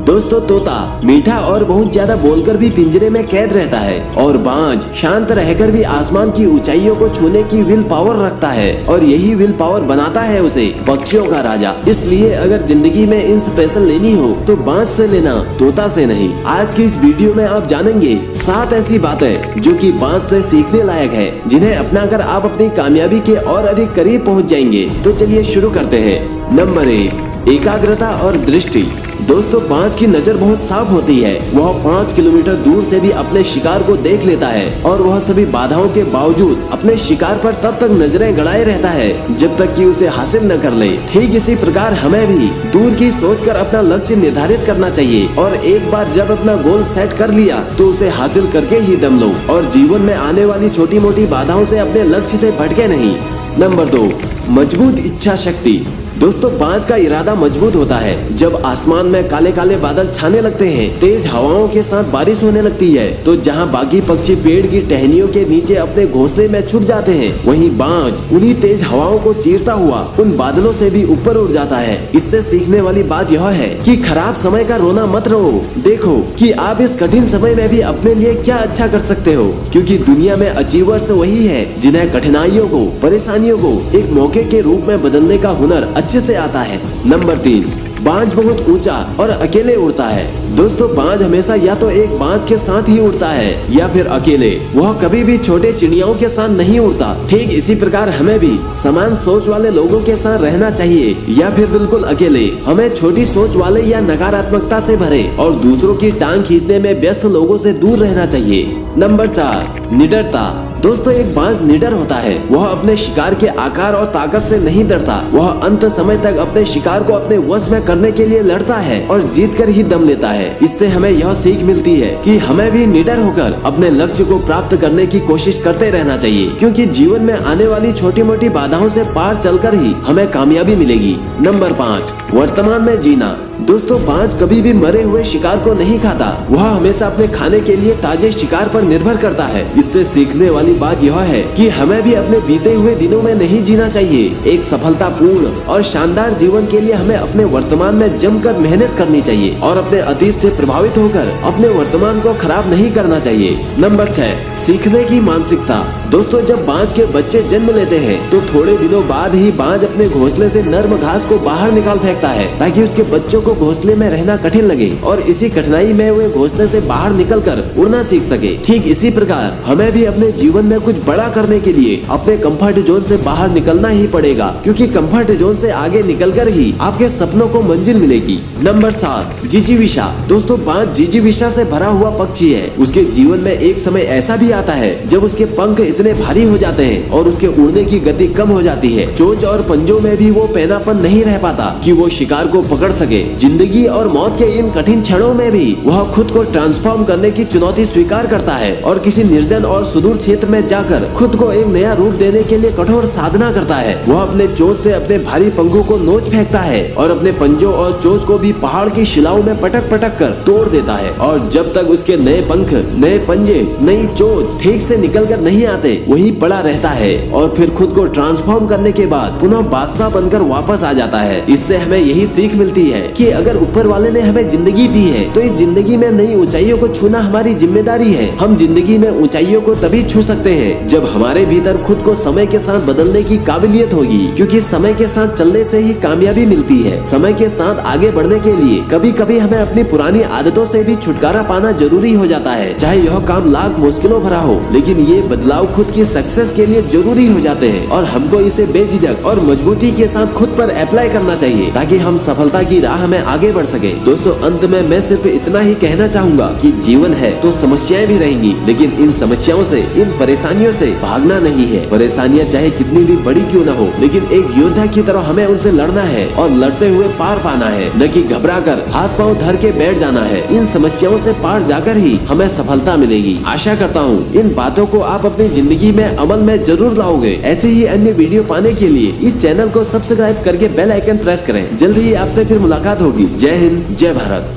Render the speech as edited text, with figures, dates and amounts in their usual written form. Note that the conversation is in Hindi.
दोस्तों तोता मीठा और बहुत ज्यादा बोलकर भी पिंजरे में कैद रहता है और बाज शांत रहकर भी आसमान की ऊंचाइयों को छूने की विल पावर रखता है और यही विल पावर बनाता है उसे पक्षियों का राजा। इसलिए अगर जिंदगी में इंस्पिरेशन लेनी हो तो बाज से लेना, तोता से नहीं। आज की इस वीडियो में आप जानेंगे 7 ऐसी बातें जो कि बाज से सीखने लायक है, जिन्हें अपनाकर आप अपनी कामयाबी के और अधिक करीब पहुंच जाएंगे। तो चलिए शुरू करते हैं। नंबर 1, एकाग्रता और दृष्टि। दोस्तों बाज की नजर बहुत साफ होती है। वह 5 किलोमीटर दूर से भी अपने शिकार को देख लेता है और वह सभी बाधाओं के बावजूद अपने शिकार पर तब तक नजरें गड़ाए रहता है जब तक कि उसे हासिल न कर ले। ठीक इसी प्रकार हमें भी दूर की सोचकर अपना लक्ष्य निर्धारित करना चाहिए और एक बार जब अपना गोल सेट कर लिया तो उसे हासिल करके ही दम लो और जीवन में आने वाली छोटी मोटी बाधाओं से अपने लक्ष्य से भटके नहीं। नंबर 2, मजबूत इच्छा शक्ति। दोस्तों बाज का इरादा मजबूत होता है। जब आसमान में काले काले बादल छाने लगते हैं, तेज हवाओं के साथ बारिश होने लगती है, तो जहां बाकी पक्षी पेड़ की टहनियों के नीचे अपने घोंसले में छुप जाते हैं, वहीं बाज उन्हीं तेज हवाओं को चीरता हुआ उन बादलों से भी ऊपर उड़ जाता है। इससे सीखने वाली बात यह है कि खराब समय का रोना मत रो। देखो कि आप इस कठिन समय में भी अपने लिए क्या अच्छा कर सकते हो, क्योंकि दुनिया में अचीवर्स वही है जिन्हें कठिनाइयों को, परेशानियों को एक मौके के रूप में बदलने का हुनर अच्छे से आता है। नंबर 3, बाज बहुत ऊंचा और अकेले उड़ता है। दोस्तों बाज हमेशा या तो एक बाज के साथ ही उड़ता है या फिर अकेले। वह कभी भी छोटे चिड़ियाओं के साथ नहीं उड़ता। ठीक इसी प्रकार हमें भी समान सोच वाले लोगों के साथ रहना चाहिए या फिर बिल्कुल अकेले। हमें छोटी सोच वाले या नकारात्मकता से भरे और दूसरों की टांग खींचने में व्यस्त लोगों से दूर रहना चाहिए। नंबर 4, निडरता। दोस्तों एक बाज निडर होता है। वह अपने शिकार के आकार और ताकत से नहीं डरता। वह अंत समय तक अपने शिकार को अपने वश में करने के लिए लड़ता है और जीत कर ही दम लेता है। इससे हमें यह सीख मिलती है कि हमें भी निडर होकर अपने लक्ष्य को प्राप्त करने की कोशिश करते रहना चाहिए, क्योंकि जीवन में आने वाली छोटी मोटी बाधाओं से पार चलकर ही हमें कामयाबी मिलेगी। नंबर 5, वर्तमान में जीना। दोस्तों बाज कभी भी मरे हुए शिकार को नहीं खाता। वह हमेशा अपने खाने के लिए ताजे शिकार पर निर्भर करता है। इससे सीखने वाली बात यह है कि हमें भी अपने बीते हुए दिनों में नहीं जीना चाहिए। एक सफलतापूर्ण और शानदार जीवन के लिए हमें अपने वर्तमान में जमकर मेहनत करनी चाहिए और अपने अतीत से प्रभावित होकर अपने वर्तमान को खराब नहीं करना चाहिए। नंबर 6, सीखने की मानसिकता। दोस्तों जब बाज के बच्चे जन्म लेते हैं तो थोड़े दिनों बाद ही बाज अपने घोंसले से नर्म घास को बाहर निकाल फेंकता है ताकि उसके बच्चों को घोंसले में रहना कठिन लगे और इसी कठिनाई में वे घोंसले से बाहर निकलकर उड़ना सीख सके। ठीक इसी प्रकार हमें भी अपने जीवन में कुछ बड़ा करने के लिए अपने कंफर्ट जोन से बाहर निकलना ही पड़ेगा, क्योंकि कंफर्ट जोन से आगे निकलकर ही आपके सपनों को मंजिल मिलेगी। नंबर 7, जिजीविषा। दोस्तों बाज जिजीविषा से भरा हुआ पक्षी है। उसके जीवन में एक समय ऐसा भी आता है जब उसके पंख इतने भारी हो जाते हैं और उसके उड़ने की गति कम हो जाती है। चोंच और पंजों में भी वो पैनापन नहीं रह पाता कि वो शिकार को पकड़ सके। जिंदगी और मौत के इन कठिन क्षणों में भी वह खुद को ट्रांसफॉर्म करने की चुनौती स्वीकार करता है और किसी निर्जन और सुदूर क्षेत्र में जाकर खुद को एक नया रूप देने के लिए कठोर साधना करता है। वह अपने चोंच से अपने भारी पंखों को नोच फेंकता है और अपने पंजों और चोंच को भी पहाड़ की शिलाओं में पटक पटक कर तोड़ देता है और जब तक उसके नए पंख, नए पंजे, नई चोंच ठीक से निकल कर नहीं आते वही पड़ा रहता है और फिर खुद को ट्रांसफॉर्म करने के बाद पुनः बादशाह बनकर वापस आ जाता है। इससे हमें यही सीख मिलती है कि अगर ऊपर वाले ने हमें जिंदगी दी है तो इस जिंदगी में नई ऊंचाइयों को छूना हमारी जिम्मेदारी है। हम जिंदगी में ऊंचाइयों को तभी छू सकते हैं जब हमारे भीतर खुद को समय के साथ बदलने की काबिलियत होगी, क्योंकि समय के साथ चलने से ही कामयाबी मिलती है। समय के साथ आगे बढ़ने के लिए कभी कभी हमें अपनी पुरानी आदतों से भी छुटकारा पाना जरूरी हो जाता है। चाहे यह काम लाख मुश्किलों भरा हो, लेकिन ये बदलाव खुद की सक्सेस के लिए जरूरी हो जाते हैं और हमको इसे बेझिझक और मजबूती के साथ खुद पर अप्लाई करना चाहिए ताकि हम सफलता की राह में आगे बढ़ सके। दोस्तों अंत में मैं सिर्फ इतना ही कहना चाहूंगा कि जीवन है तो समस्याएं भी रहेंगी, लेकिन इन समस्याओं से, इन परेशानियों से भागना नहीं है। परेशानियां चाहे कितनी भी बड़ी क्यों न हो, लेकिन एक योद्धा की तरह हमें उनसे लड़ना है और लड़ते हुए पार पाना है, न कि घबराकर हाथ पांव धर के बैठ जाना है। इन समस्याओं से पार जाकर ही हमें सफलता मिलेगी। आशा करता हूँ इन बातों को आप अपनी जिंदगी में अमल में जरूर लाओगे। ऐसे ही अन्य वीडियो पाने के लिए इस चैनल को सब्सक्राइब करके बेल आइकन प्रेस करें। जल्दी ही आपसे फिर मुलाकात होगी। जय हिंद, जय भारत।